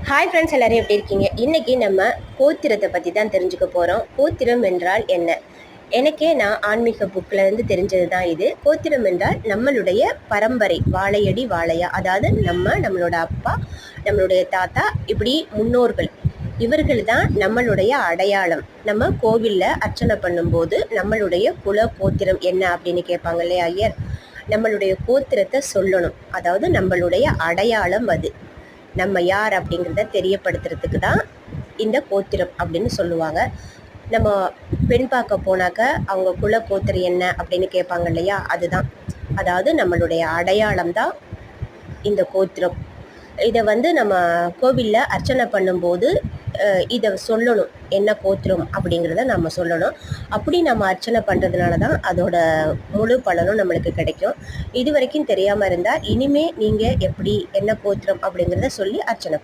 Hi friends, எல்லாரும் எப்படி இருக்கீங்க? இன்னைக்கு நம்ம கோத்திரத்தை பற்றி தான் தெரிஞ்சுக்க போகிறோம். கோத்திரம் என்றால் என்ன? நான் ஆன்மீக புக்கில் இருந்து தெரிஞ்சது தான் இது. கோத்திரம் என்றால் நம்மளுடைய பரம்பரை, வாழையடி வாழையா, அதாவது நம்மளோட அப்பா, நம்மளுடைய தாத்தா, இப்படி முன்னோர்கள், இவர்கள் தான் நம்மளுடைய அடையாளம். நம்ம கோவிலில் அர்ச்சனை பண்ணும்போது நம்மளுடைய குல கோத்திரம் என்ன அப்படின்னு கேட்பாங்க இல்லையா ஐயர்? நம்மளுடைய கோத்திரத்தை சொல்லணும், அதாவது நம்மளுடைய அடையாளம் அது. நம்ம யார் அப்படிங்கிறத தெரியப்படுத்துறதுக்கு தான் இந்த கோத்திரம் அப்படின்னு சொல்லுவாங்க. நம்ம பெண் பார்க்க போனாக்க அவங்க குல கோத்திரம் என்ன அப்படின்னு கேட்பாங்க இல்லையா? அதுதான், அதாவது நம்மளுடைய அடையாளம் தான் இந்த கோத்திரம். இதை நம்ம கோவிலில் அர்ச்சனை பண்ணும்போது இதை சொல்லணும், என்ன கோத்திரம் அப்படிங்கிறத நம்ம சொல்லணும். அப்படி நம்ம அர்ச்சனை பண்ணுறதுனால தான் அதோட முழு பலனும் நம்மளுக்கு கிடைக்கும். இது வரைக்கும் தெரியாமல் இருந்தால் இனிமேல் நீங்கள் எப்படி என்ன கோத்திரம் அப்படிங்கிறத சொல்லி அர்ச்சனை